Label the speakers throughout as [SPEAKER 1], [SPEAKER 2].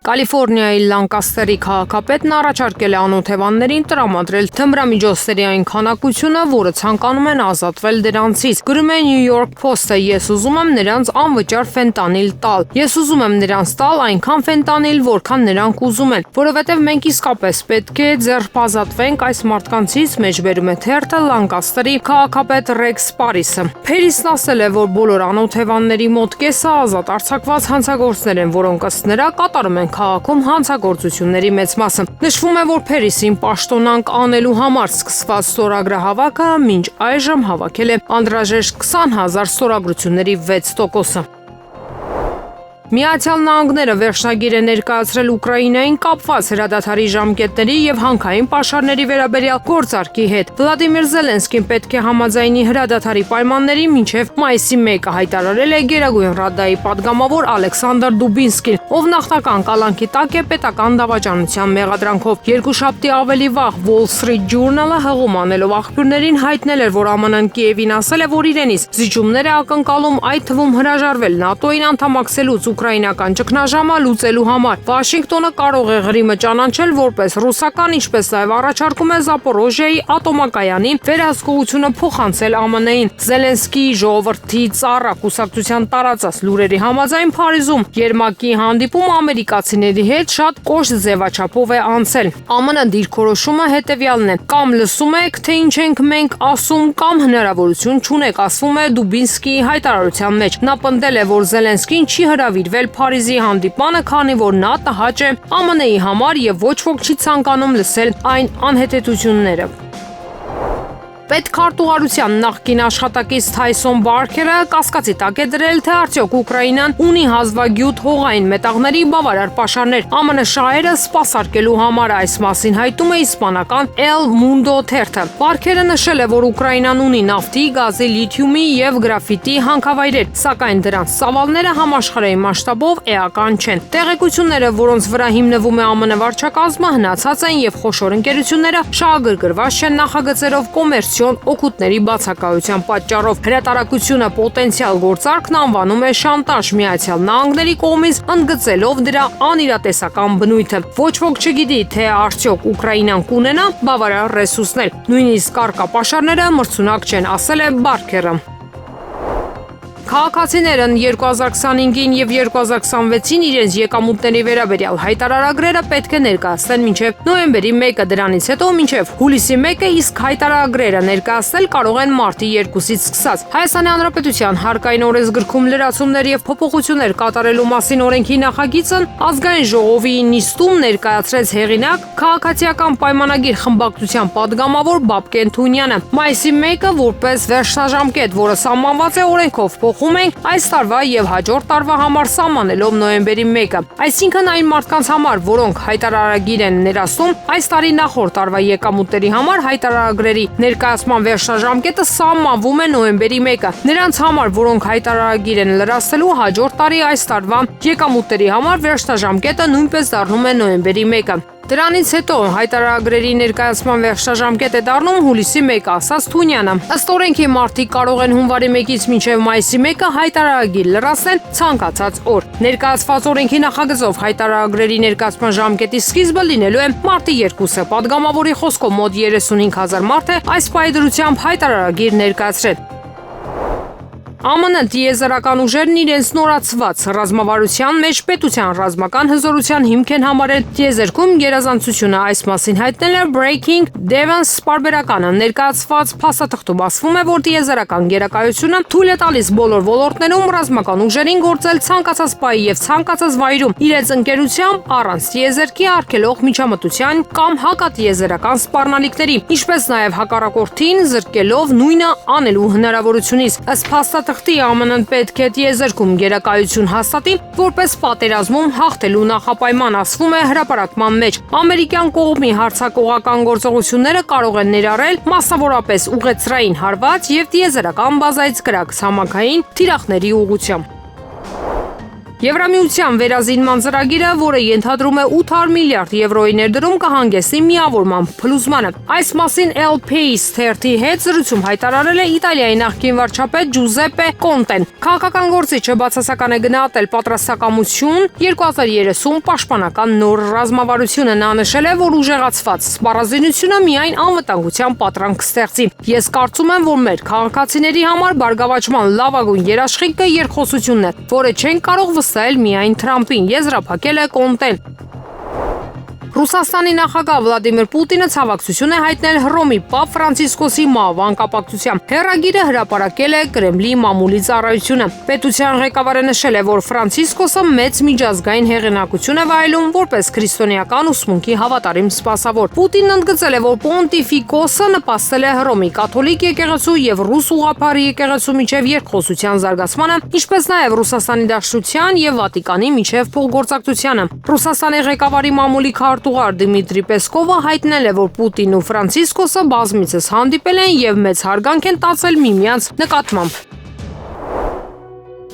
[SPEAKER 1] Կալիֆորնիայի Լանկաստերի քաղաքապետն առաջարկել է անօթևաններին տրամադրել թմրամիջոցների այն քանակությունը, որը ցանկանում են ազատվել դրանցից։ Գրում է New York Post-ը. «Ես ուզում եմ նրանց անվճար ֆենտանիլ տալ։ Ես ուզում եմ նրանց տալ այնքան ֆենտանիլ, որքան նրանք ուզում են, որովհետև մենք իսկապես պետք է ձերբազատվենք այս մարդկանցից», մեջբերում է թերթը Լանկաստերի քաղաքապետ Ռեքս Պարիսը։ Փերիսն ասել է, որ բոլոր անօթևանների մոտ կեսը ազատ արձակված հանցագործներ են, որոնք ըստ նրա կատարում են քաղաքում հանցագործությունների մեծ մասը։ Նշվում է, որ Փերիսին պաշտոնանկ անելու համար սկսված ստորագրահավաքը մինչ այժմ հավաքել է անհրաժեշտ 20,000 ստորագրությունների 6%-ը։ Միացյալ Նահանգները վերջնագիր է ներկայացրել Ուկրաինային կապված հրադադարի ժամկետների եւ հանքային պաշարների վերաբերյալ գործարքի հետ։ Վլադիմիր Զելենսկին պետք է համաձայնի հրադադարի պայմաններին մինչեւ մայիսի 1-ը, հայտարարել է Գերագույն Ռադայի падգամավոր Ալեքսանդր Դուբինսկին, ով նախնական կալանքի տակ է պետական դավաճանության մեղադրանքով։ Երկուշաբթի ավելի վաղ Wall Street Journal-ը հղում անելով աղբյուրներին հայտնել էր, որ ԱՄՆ-ն Կիևին ասել է, որ իրենից զիջումներ է ակնկալում, այդ թվում հրաժարվել ՆԱՏՕ-ին անդամակցելուց ուկրաինական ճգնաժամը լուծելու համար։ Վաշինգտոնը կարող է Ղրիմը ճանաչել որպես ռուսական, ինչպես նաև առաջարկում է Զապորոժիայի ատոմակայանի վերահսկողությունը փոխանցել ԱՄՆ-ին։ Զելենսկիի ժողովրդի ծառա կուսակցության տարածած լուրերի համաձայն Փարիզում Երմակի հանդիպում ամերիկացիների հետ շատ կոշտ ձևաչափով է անցել։ ԱՄՆ դիրքորոշումը հետևյալն է. կամ լսում եք, թե ինչ ենք մենք ասում, կամ հնարավորություն չունեք, ասվում է Դուբինսկիի հայտարարության մեջ։ Նա պնդել է, որ Զելենսկին չի հրավիրվել Փարիզի հանդիպանը, քանի որ նա տհաճ է ԱՄՆ-ի համար եւ ոչ ոք չի ցանկանում լսել այն անհետեթությունները։ Պետքարտուղարության նախկին աշխատակից Թայսոն Բարքերը կասկածի տակ է դրել, թե արդյոք Ուկրաինան ունի հազվագյուտ հողային մետաղների բավարար պաշարներ։ ԱՄՆ շահերը սպասարկելու համար, այս մասին հայտում է իսպանական El Mundo թերթը։ Բարքերը նշել է, որ Ուկրաինան ունի նավթի, գազի, լիթիումի եւ գրաֆիտի հանքավայրեր, սակայն դրանց ծավալները համաշխարհային մասշտաբով էական չեն։ Տեղեկությունները, որոնց վրա հիմնվում է ԱՄՆ վարչակազմը, հնացած են եւ խոշոր ընկերությունները շահագրգռված չեն նախագծերով կոմերցիոն օգուտների բացակայության պատճառով։ Հրատարակությունը պոտենցիալ գործարքն անվանում է շանտաժ Միացյալ Նահանգների կողմից, ընդգծելով դրա անիրատեսական բնույթը։ Ոչ ոք չգիտի, թե արդյոք Ուկրաինան կունենա բավարար ռեսուրսներ։ Նույնիսկ առկա պաշարները մրցունակ չեն, ասել է Բարքերը։ Քաղաքացիներն 2025-ին եւ 2026-ին իրենց եկամուտների վերաբերյալ հայտարարագրերը պետք է ներկայացնեն մինչեւ նոյեմբերի 1-ը, դրանից հետո մինչեւ հուլիսի 1-ը, իսկ հայտարարագրերը ներկայացնել կարող են մարտի 2-ից սկսած։ Հայաստանի Հանրապետության հարկային օրենսգրքում լրացումներ եւ փոփոխություններ կատարելու մասին օրենքի նախագիծն ազգային ժողովի նիստում ներկայացրեց հեղինակ քաղաքացիական պայմանագիր խմբակցության падգամավոր Բաբկեն Թունյանը։ Մայիսի 1-ը որպես վերջնաժամկետ, որը սահմանված է օրենքով, փոխում ենք այս տարվա եւ հաջորդ տարվա համար սահմանելով նոյեմբերի 1-ը։ Այսինքն այն մարդկանց համար, որոնք հայտարարագիր են ներասում, այս տարի նախորդ տարվա եկամուտների համար հայտարարագրերի ներկայացման վերջնաժամկետը սահմանվում է նոյեմբերի 1-ը։ Նրանց համար, որոնք հայտարարագիր են լրացնելու հաջորդ տարի այս տարվա եկամուտների համար վերջնաժամկետը նույնպես դառնում է նոյեմբերի 1-ը։ Դրանից հետո հայտարարագրերի ներկայացման վերջնաժամկետ է դառնում հուլիսի 1-ը, ասաց Թունյանը։ Ըստ օրենքի մարդիկ կարող են հունվարի 1-ից մինչև մայիսի 1-ը հայտարարագիր լրացնել ցանկացած օր։ Ներկայացված օրենքի նախագծով հայտարարագրերի ներկայացման ժամկետի սկիզբը լինելու է մարտի 2-ը։ Падգամավորի խոսքով մոտ 35,000 մարդ է այս պայդրությամբ հայտարարագիր ներկայացրել։ ԱՄՆ տիեզերական ուժերն իրենց նորացված ռազմավարության մեջ պետության ռազմական հզորության հիմք են համարել տիեզերքում գերազանցությունը։ Այս մասին հայտնել է Breaking Devons պարբերականը։ Ներկայացված փաստաթղթում ասվում է, որ տիեզերական գերակայությունը թույլ է տալիս բոլոր ոլորտներում ռազմական ուժերին գործել ցանկացած պահի եւ ցանկացած վայրում իրենց ընկերությամբ առանց տիեզերքի արգելող միջամտության կամ հակատիեզերական սպառնալիքների, ինչպես նաեւ հակառակորդին զրկելով նույնը անելու հնարավորությունից։ Ըստ փաստաթղթի ԱՄՆ-ն պետք է տիեզերքում գերակայություն հաստատի, որպես պատերազմում հաղթելու նախապայման, ասվում է հրապարակման մեջ։ Ամերիկյան կողմի հարձակողական գործողությունները կարող են ներառել մասնավորապես ուղեծրային հարված եւ տիեզերական բազայից կրակ ցամաքային թիրախների ուղղությամբ։ Եվրամիության վերազինման ծրագիրը, որը ենթադրում է 800 միլիարդ եվրոյի ներդրում, կհանգեցնի միավորման փլուզմանը։ Այս մասին El País թերթի հետ զրույցում հայտարարել է Իտալիայի նախկին վարչապետ Ջուզեպպե Կոնտեն։ Քաղաքական գործիչը բացասական է գնահատել պատրաստակամություն 2030 պաշտպանական նոր ռազմավարությունը։ Նա նշել է, որ ուժեղացված սպառազինությունը միայն անվտանգության պատրանք կստեղծի։ Ես կարծում եմ, որ մեր քաղաքացիների համար բարգավաճման լավագույն երաշխիքը երկխոսությունն է, որը չեն կարող վստահել միայն Թրամփին, եզրափակել է Կոնտեն։ Ռուսաստանի նախագահ Վլադիմիր Պուտինը ցավակցություն է հայտնել Հռոմի Պապ Ֆրանցիսկոսի մահվան կապակցությամբ։ Հեռագիրը հրապարակել է Կրեմլի մամուլի ծառայությունը։ Պետության ղեկավարը նշել է, որ Ֆրանցիսկոսը մեծ միջազգային հեղինակություն է վայելում որպես քրիստոնեական ուսմունքի հավատարիմ սպասավոր։ Պուտինն ընդգծել է, որ Պոնտիֆիկոսը նպաստել է Հռոմի կաթոլիկ եկեղեցու եւ ռուս ուղղափառ եկեղեցու միջև երկխոսության զարգացմանը, ինչպես նաեւ Ռուսաստանի Դաշնության եւ Վատիկանի միջև փոխգործակցությանը։ Ռուսաստանի ղեկավարի մամուլի քարտուղար Դմիտրի Պեսկովը հայտնել է, որ Պուտինն ու Ֆրանցիսկոսը բազմիցս հանդիպել են եւ մեծ հարգանք են տածել միմյանց նկատմամբ։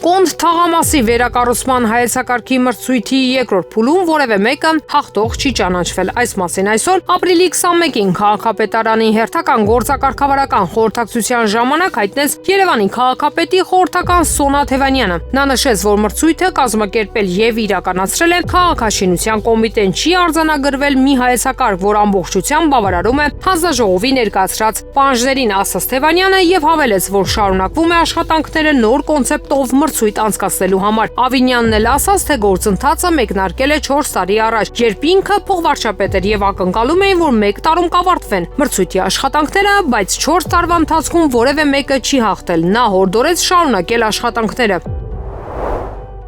[SPEAKER 1] Կոնդ թաղամասի վերակառուցման հայեցակարգի մրցույթի երկրորդ փուլում որևէ մեկը հաղթող չի ճանաչվել։ Այս մասին այսօր ապրիլի 21-ին քաղաքապետարանի հերթական գործակարգավարական խորհրդակցության ժամանակ հայտնեց Երևանի քաղաքապետի խորհրդական Սոնա Թևանյանը։ Նա նշեց, որ մրցույթը կազմակերպել եւ իրականացրել է քաղաքաշինության կոմիտեն, չի արձանագրվել մի հայեցակարգ, որ ամբողջությամբ բավարարում է հանձնաժողովի ներկայացրած պահանջներին, ասաց Թևանյանը եւ հավելեց, որ շարունակվում է աշխատանքները նոր կոնցեպտով մրցույթ անցկացնելու համար։ Ավինյանն էլ ասաց, թե գործընթացը մեկնարկել է 4 տարի առաջ, երբ ինքը փոխվարչապետ էր եւ ակնկալում էին, որ 1 տարում կավարտվեն մրցույթի աշխատանքները, բայց 4 տարվա ընթացքում որևէ մեկը չի հաղթել։ Նա հորդորեց շարունակել աշխատանքները։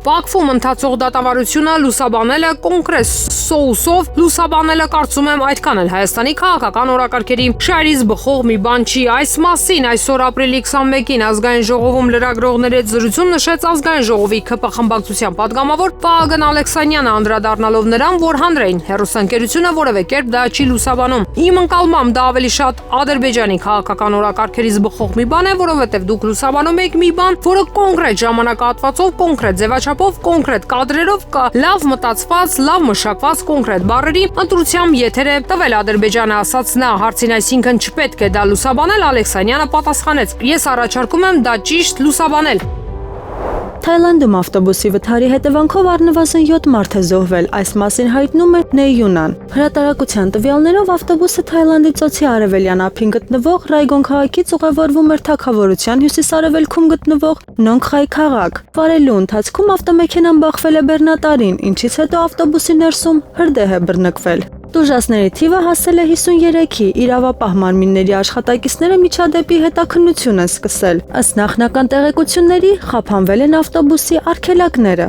[SPEAKER 1] Բաքվում ընթացող դատավարությունը լուսաբանելը կոնկրետ սոուսով լուսաբանելը կարծում եմ այդքան էլ Հայաստանի քաղաքական օրակարգերի շարից բխող մի բան չի։ Այս մասին այսօր ապրիլի 21-ին ազգային ժողովում լրագրողների հետ զրույցում նշեց ազգային ժողովի ԿՊ խմբակցության падգամավոր Վահագն Ալեքսանյանը, անդրադառնալով նրան, որ հանրային հեռուստաընկերությունը որևէ կերպ դա չի լուսաբանում։ Իմ ընկալմամբ դա ավելի շատ Ադրբեջանի քաղաքական օրակարգերից բխող մի բան է, որովհետև դուք լուսաբանում եք մի բան, որը կոնկրետ ժամանակահատվածով, կոնկրետ ձևաչափով, կոնկրետ կադրերով, լավ մտածված, լավ մշակված կոնկրետ բառերի ընտրությամբ եթեր է տվել Ադրբեջանը, ասաց նա։ Հարցին այսինքն չպետք է դա լուսաբանել, Ալեքսանյանը պատասխանեց. Ես առաջարկում եմ դա ճիշտ լուսաբանել։
[SPEAKER 2] Թայլանդում ավտոբուսի վթարի հետևանքով առնվազն 7 մարդ է զոհվել, այս մասին հայտնում է Նեյյունան։ Հրատարակության տվյալներով ավտոբուսը Թայլանդի ծոցի արևելյան ափին գտնվող Ռայգոն քաղաքից ուղևորվում էր թագավորության հյուսիսարևելքում գտնվող Նոնգխայ քաղաք։ Վարելու ընթացքում ավտոմեքենան բախվել է բեռնատարին, ինչից հետո ավտոբուսի ներսում հրդեհ է բռնկվել։ Տուժածների թիվը հասել է 53-ի, իրավապահ մարմինների աշխատակիցները միջադեպի հետաքննություն են սկսել։ Ըստ նախնական տեղեկությունների, խափանվել են ավտոբուսի արգելակները։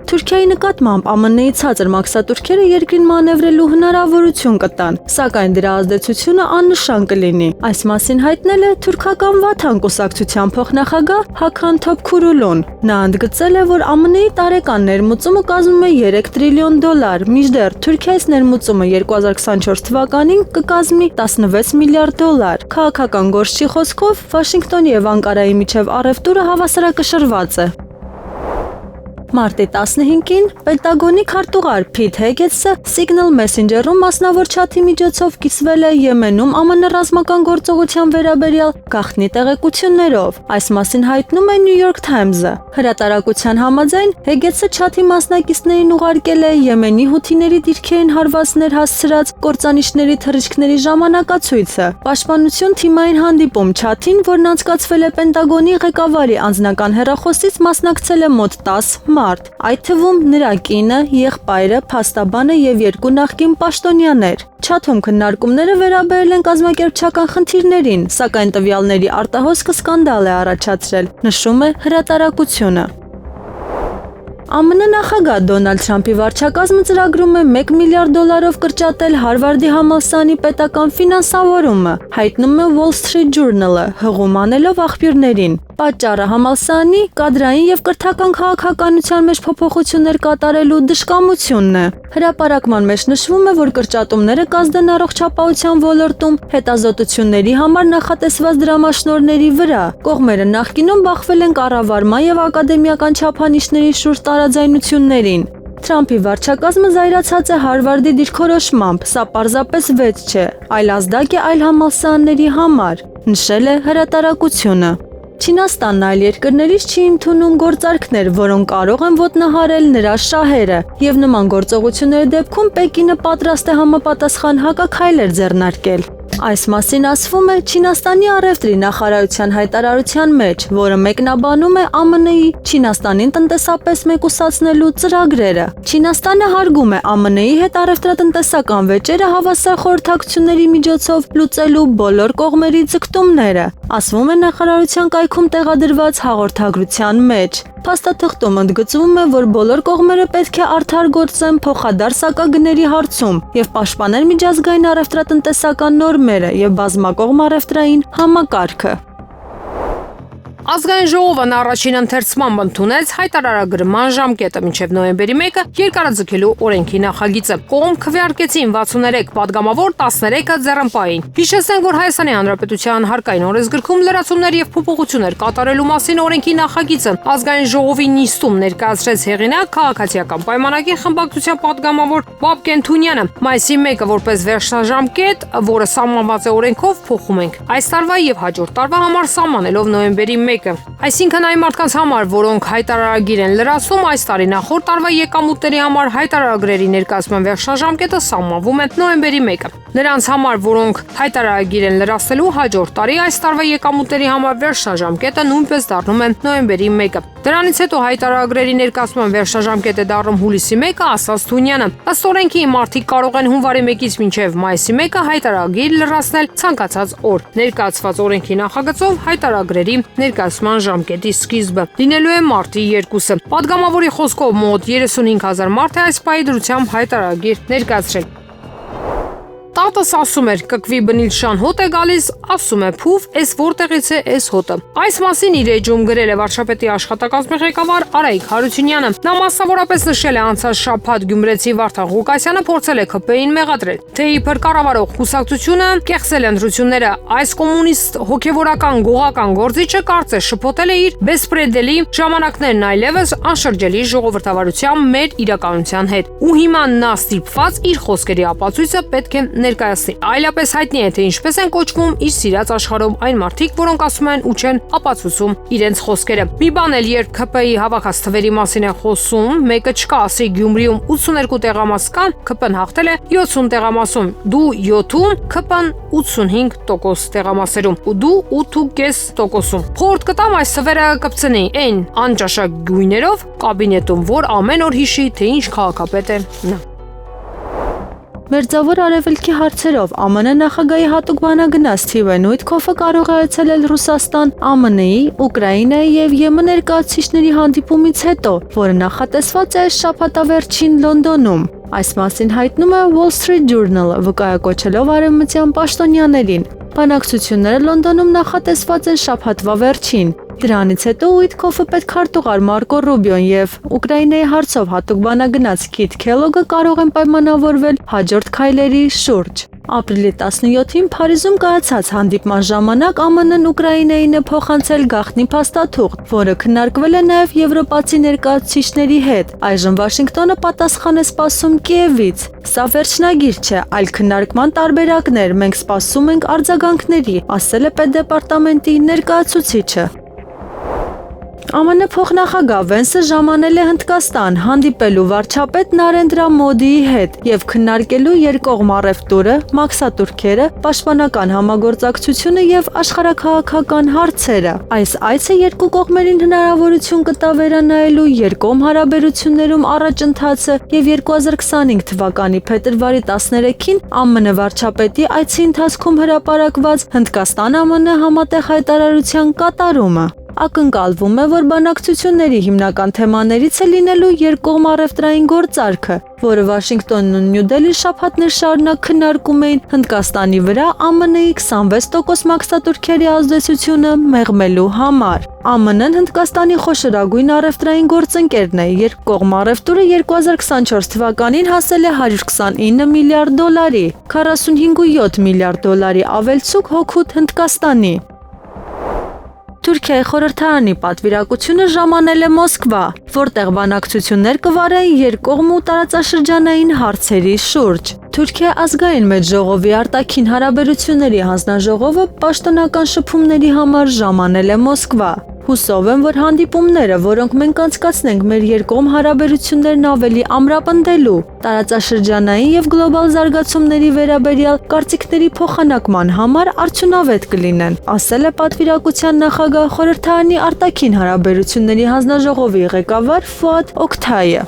[SPEAKER 2] Թուրքիայի նկատմամբ ԱՄՆ-ի ցածր մաքսատուրքերը երկրին մանևրելու հնարավորություն կտան, սակայն դրա ազդեցությունը աննշան կլինի։ Այս մասին հայտնել է թուրքական Վաթան կուսակցության փոխնախագահ Հաքան Թոփքուրուլուն։ Նա ընդգծել է, որ ԱՄՆ-ի տարեկան ներմուծումը կազմում է $3 տրիլիոն, մինչդեռ Թուրքիայից ներմուծումը 2024 թվականին կկազմի $16 միլիարդ։ Քաղաքական գործչի խոսքով Վաշինգտոնի եւ Անկարայի միջև առևտուրը հավասարակշռված է։ Մարտի 15-ին Պենտագոնի քարտուղար Փիթ Հեգետսը Signal Messenger-ում մասնավոր չաթի միջոցով կիսվել է Եմենում ԱՄՆ ռազմական գործողության վերաբերյալ գաղտնի տեղեկություններով։ Այս մասին հայտնում է New York Times-ը։ Հրատարակության համաձայն Հեգետսը չաթի մասնակիցներին ուղարկել է Եմենի հութիների դիրքերին հարվածներ հասցրած կործանիչների թռիչքների ժամանակացույցը։ Պաշտպանություն թիմային հանդիպում չաթին, որն անցկացվել է Պենտագոնի ղեկավարի անձնական հեռախոսից, մասնակցել է մոտ 10 մարդ, այդ թվում նրա կինը, եղբայրը, փաստաբանը եւ 2 նախկին պաշտոնյաներ։ Չաթում քննարկումները վերաբերել են կազմակերպչական խնդիրներին, սակայն տվյալների արտահոսքը սկանդալ է առաջացրել, նշում է հրատարակությունը։ ԱՄՆ նախագահ Դոնալդ Թրամփի վարչակազմը ծրագրում է $1 միլիարդ կրճատել Հարվարդի համալսարանի պետական ֆինանսավորումը, հայտնում է Wall Street Journal-ը, հղում անելով աղբյուրներին։ Պատճառը համալսարանի կադրային եւ կրթական քաղաքականության մեջ փոփոխություններ կատարելու դժկամությունն է։ Հրապարակման մեջ նշվում է, որ կրճատումները կազդեն առողջապահության ոլորտում հետազոտությունների համար նախատեսված դրամաշնորհների վրա։ Կողմերը նախկինում բախվել են կառավարման եւ ակադեմիական չափանիշների շուրջ տարաձայնություններին։ Թրամփի վարչակազմը զայրացած է Հարվարդի դիրքորոշմամբ, սա պարզապես վեճ չէ, այլ ազդակ է այլ համալսարանների համար, նշել է հրատարակությունը։ Չինաստանն այլ երկրներից չի ընդունում գործարքներ, որոնք կարող են ոտնահարել նրա շահերը, եւ նման գործողությունների դեպքում Պեկինը պատրաստ է համապատասխան հակաքայլեր ձեռնարկել։ Այս մասին ասվում է Չինաստանի առևտրի նախարարության հայտարարության մեջ, որը մեկնաբանում է ԱՄՆ-ի Չինաստանին տնտեսապես մեկուսացնելու ծրագրերը։ Չինաստանը հարգում է ԱՄՆ-ի հետ առևտրատնտեսական վեճերը հավասար խորհրդակցությունների միջոցով լուծելու բոլոր կողմերի ձգտումները, ասվում է նախարարության կայքում տեղադրված հաղորդագրության մեջ։ Փաստաթղթում ընդգծվում է, որ բոլոր կողմերը պետք է արդար գործեն փոխադարձ սակագների հարցում եւ պաշտպանել միջազգային առևտրատնտեսական նորմերը եւ բազմակողմ առևտրային համակարգը։
[SPEAKER 1] Ազգային ժողովն առաջին ընթերցմամբ ընդունեց հայտարարագրման ժամկետը մինչև նոյեմբերի 1-ը երկարաձգելու օրենքի նախագիծը։ Կողմ քվեարկեցին 63 падգամավոր, 13-ը ձեռնպային։ Հիշեցնենք, որ Հայաստանի Հանրապետության հարկային օրենսգրքում լրացումներ եւ փոփոխություններ կատարելու մասին օրենքի նախագիծը ազգային ժողովի նիստում ներկայացրեց հեղինակ քաղաքացիական պայմանագիր խմբակցության падգամավոր Բաբկեն Թունյանը։ Մայիսի 1-ը որպես վերջնաժամկետ, որը սահմանված է օրենքով, փոխում ենք այս տարվա եւ հաջորդ տարվա համար սահմանելով նոյեմբերի 1-ը։ Այսինքն այն մարդկանց համար, որոնք հայտարարագիր են լրացում, այս տարի նախորդ տարվա եկամուտների համար հայտարարագրերի ներկայացման վերջնաժամկետը սահմանվում է նոյեմբերի 1-ը։ Նրանց համար, որոնք հայտարարագիր են լրացնելու հաջորդ տարի այս տարվա եկամուտների համար վերջնաժամկետը նույնպես դառնում է նոյեմբերի 1-ը։ Դրանից հետո հայտարարագրերի ներկայացման վերջնաժամկետ է դառնում հուլիսի 1-ը, ասաց Թունյանը։ Ըստ օրենքի մարդիկ կարող են հունվարի 1-ից մինչև մայիսի 1-ը հայտարարագիր լրացնել ցանկացած օր։ Ներկայացված օրենքի նախագծով հայտարարագրերի ներկայացման ժամկետի սկիզբը լինելու է մարտի 2-ը։ Պատգամավորի խոսքով մոտ 35,000 մարդ է այս պահի դրությամբ հայտարարագիր ներկայացրել։ Տատս ասում էր, կկվի բնիլշան հոտ է գալիս, ասում է փուվ, էս որտեղից է էս հոտը։ Այս մասին իր էջում գրել է վարչապետի աշխատակազմի ղեկավար Արայիկ Հարությունյանը։ Նա մասնավորապես նշել է անցած շաբաթ գյումրեցի Վարդան Ղուկասյանը փորձել է ԿՊ-ին մեղադրել, թե իբր կառավարող կուսակցությունը կեղծել է ընտրությունները, այս կոմունիստ հոգևորական գողական գործիչը կարծես շփոթել է իր բեսպրեդելի ժամանակներն այլևս անշրջելի ժողովրդավարության մեր իրականության հետ։ Ու հիմա նա ստիպված իր խոսքերի ապացույցը պետք է ներկայացնի։ Այլապես հայտնի է, թե ինչպես են կոչվում իր սիրած աշխարհում այն մարդիկ, որոնք ասում են ու չեն ապացուցում իրենց խոսքերը։ Մի բան էլ, երբ ԿՊ-ի հավաքած թվերի մասին է խոսում, մեկը չկա, ասի Գյումրիում 82 տեղամաս կա, ԿՊ-ն հաղթել է 70 տեղամասում, դու 7-ում, ԿՊ-ն 85% տեղամասերում, ու դու 8.5%-ում։ Խորհուրդ կտամ այս թվերը կպցնի այն անճաշակ գույներով կաբինետում, որ ամեն օր հիշի, թե ինչ քաղաքապետ է նա։
[SPEAKER 2] Մերձավոր Արևելքի հարցերով ԱՄՆ նախագահի հատուկ բանագնաց Սթիվեն Ուիթքոֆը կարող է այցելել Ռուսաստան ԱՄՆ-ի, Ուկրաինայի եւ ԵՄ ներկայացուցիչների հանդիպումից հետո, որը նախատեսված է այս շաբաթավերջին Լոնդոնում։ Այս մասին հայտնում է Wall Street Journal-ը, վկայակոչելով արևմտյան պաշտոնյաներին։ Բանակցությունները Լոնդոնում նախատեսված են շաբաթվա վերջին։ Դրանից հետո Ուիթքոֆը պետքարտուղար Մարկո Ռուբիոն եւ Ուկրաինայի հարցով հատուկ բանագնաց Քիթ Քելոգը կարող են պայմանավորվել հաջորդ քայլերի շուրջ։ Ապրիլի 17-ին Փարիզում կայացած հանդիպման ժամանակ ԱՄՆ-ն Ուկրաինային է փոխանցել գաղտնի փաստաթուղթ, որը քննարկվել է նաև եվրոպացի ներկայացուցիչների հետ։ Այժմ Վաշինգտոնը պատասխան է սպասում Կիևից։ Սա վերջնագիր չէ, այլ քննարկման տարբերակներ, մենք սպասում ենք արձագանքների, ասել է պետդեպարտամենտի ներկայացուցիչը։ ԱՄՆ փոխնախագահ Վենսը ժամանել է Հնդկաստան հանդիպելու վարչապետ Նարենդրա Մոդիի հետ եւ քննարկելու երկկողմ առևտուրը, մաքսատուրքերը, պաշտպանական համագործակցությունը եւ աշխարհաքաղաքական հարցերը։ Այս այցը երկու կողմերին հնարավորություն կտա վերանայելու երկկողմ հարաբերություններում առաջընթացը եւ 2025 թվականի փետրվարի 13-ին ԱՄՆ վարչապետի այցի ընթացքում հրապարակված Հնդկաստան-ԱՄՆ համատեղ հայտարարության կատարումը։ ակնկալվում է, որ բանակցությունների հիմնական թեմաներից է լինելու երկկողմ առևտրային գործարքը, որը Վաշինգտոնն ու Նյու Դելին շաբաթներ շարունակ քննարկում էին Հնդկաստանի վրա ԱՄՆ-ի 26% մաքսատուրքերի ազդեցությունը մեղմելու համար։ ԱՄՆ-ն Հնդկաստանի խոշորագույն առևտրային գործընկերն է, երկկողմ առևտուրը 2024 թվականին հասել է $129 միլիարդ, 45.7 միլիարդ դոլարի ավելցուկ հօգուտ Հնդկաստանի։ Թուրքիայի խորհրդարանի պատվիրակությունը ժամանել է Մոսկվա, որտեղ բանակցություններ կվարեն երկկողմ ու տարածաշրջանային հարցերի շուրջ։ Թուրքիայի ազգային մեծ ժողովի արտաքին հարաբերությունների հանձնաժողովը պաշտոնական շփումների համար ժամանել է Մոսկվա։ Հուսով եմ, որ հանդիպումները, որոնք մենք անցկացնենք մեր երկկողմ հարաբերություններն ավելի ամրապնդելու, տարածաշրջանային եւ գլոբալ զարգացումների վերաբերյալ կարծիքների փոխանակման համար արդյունավետ կլինեն, ասել է պատվիրակության նախագահ խորհրդարանի արտաքին հարաբերությունների հանձնաժողովի ղեկավար Ֆուադ Օքթայը։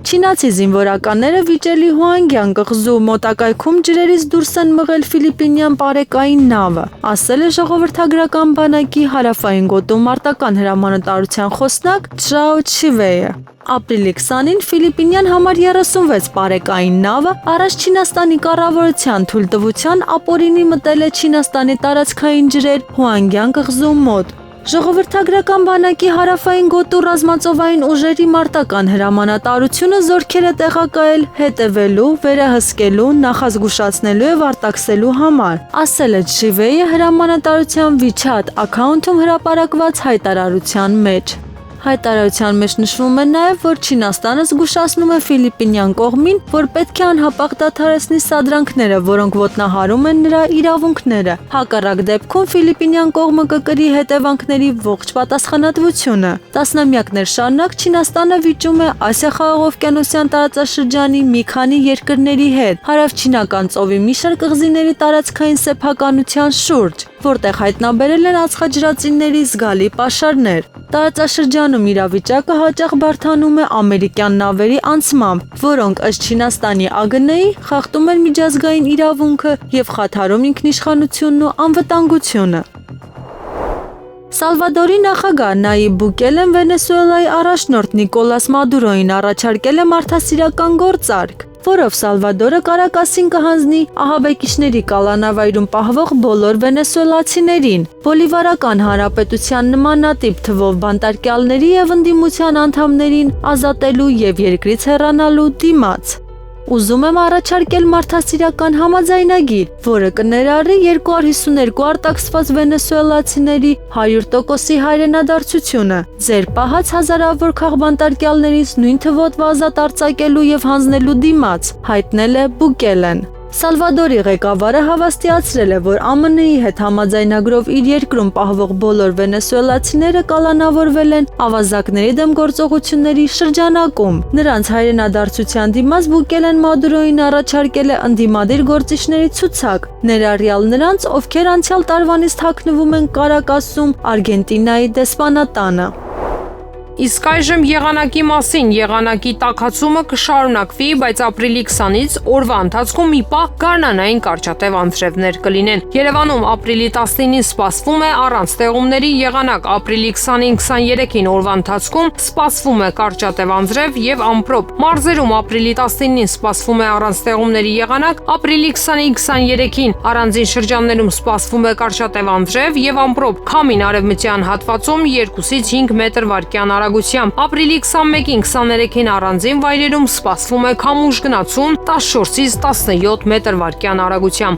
[SPEAKER 2] Չինացի զինվորականները վիճելի Հուանգյան կղզու մոտակայքում ջրերից դուրս են մղել ֆիլիպինյան պարեկային նավը, ասել է ժողովրդագրական բանակի հարավային գոտու մարտական հրամանատարության խոսնակ Չժաո Չիվեյը։ Ապրիլի 20-ին ֆիլիպինյան համար 36 պարեկային նավը առաջ Չինաստանի կառավարության թույլտվության ապօրինի մտել է Չինաստանի տարածքային ջրեր Հուանգյան կղզու մոտ։ Ժողովրդագրական բանակի հարավային գոտու ռազմածովային ուժերի մարտական հրամանատարությունը զորքեր է տեղակայել հետևելու, վերահսկելու, նախազգուշացնելու եւ արտաքսելու համար, ասել է Չիվեյը հրամանատարության WeChat ակաունթում հրապարակված հայտարարության մեջ։ Հայտարարության մեջ նշվում է նաև, որ Չինաստանը զգուշացնում է ֆիլիպինյան կողմին, որ պետք է անհապաղ դադարեցնի սադրանքները, որոնք ոտնահարում են նրա իրավունքները։ Հակառակ դեպքում ֆիլիպինյան կողմը կկրի հետևանքների ողջ պատասխանատվությունը։ Տասնամյակներ շարունակ Չինաստանը վիճում է Ասիա-Խաղաղօվկիանոսյան տարածաշրջանի մի քանի երկրների հետ հարավչինական ծովի մի շարք կղզիների տարածքային սեփականության շուրջ, որտեղ հայտնաբերել են ածխաջրածինների զգալի պաշարներ։ Տարածաշրջանում իրավիճակը հաճախ բարդանում է ամերիկյան նավերի անցմամբ, որոնք ըստ Չինաստանի ԱԳՆ-ի խախտում են միջազգային իրավունքը եւ խաթարում ինքնիշխանությունն ու անվտանգությունը։ Սալվադորի նախագահ Նայիբ Բուկելեն Վենեսուելայի առաջնորդ Նիկոլաս Մադուրոին առաջարկել է մարդասիրական գործարք, որով Սալվադորը Կարակասին կհանձնի ահաբեկիչների կալանավայրում պահվող բոլոր վենեսուելացիներին, Բոլիվարական հանրապետության նմանատիպ թվով բանտարկյալների եւ ընդդիմության անդամներին ազատելու եւ երկրից հեռանալու դիմաց։ Ուզում եմ առաջարկել մարդասիրական համաձայնագիր, որը կներառի 252 արտաքսված վենեսուելացիների 100%-ի հայրենադարձությունը, ձեր պահած հազարավոր քաղբանտարկյալներից նույն թվով ազատ արձակելու եւ հանձնելու դիմաց, հայտնել է Բուկելեն։ Սալվադորի ղեկավարը հավաստիացրել է, որ ԱՄՆ-ի հետ համաձայնագրով իր երկրում պահվող բոլոր վենեսուելացիները կալանավորվել են ավազակների դեմ գործողությունների շրջանակում։ Նրանց հայրենադարձության դիմաց Բուկելեն Մադուրոին առաջարկել է ընդդիմադիր գործիչների ցուցակ, ներառյալ նրանց, ովքեր անցյալ տարվանից թաքնվում են Կարակասում Արգենտինայի դեսպանատանը։
[SPEAKER 1] Իսկ այժմ եղանակի մասին եղանակի տաքացումը կշարունակվի, բայց ապրիլի 20-ից օրվա ընթացքում մի պահ գարնանային կարճատև անձրևներ կլինեն։ Երևանում ապրիլի 19-ին սպասվում է առանց տեղումների եղանակ, ապրիլի 20-ին 23-ին օրվա ընթացքում սպասվում է կարճատև անձրև եւ ամպրոպ։ Մարզերում ապրիլի 19-ին սպասվում է առանց տեղումների եղանակ, ապրիլի 20-ին 23-ին առանձին շրջաններում սպասվում է կարճատև անձրև եւ ամպրոպ։ Քամին արևմտյան հատվածում 2-ից 5 մետր/վայրկյան Ապրիլի 21-ին 23-ին առանձին վայրերում սպասվում է քամուշ գնացում 14-ից 17 մետր/վայրկյան արագությամբ։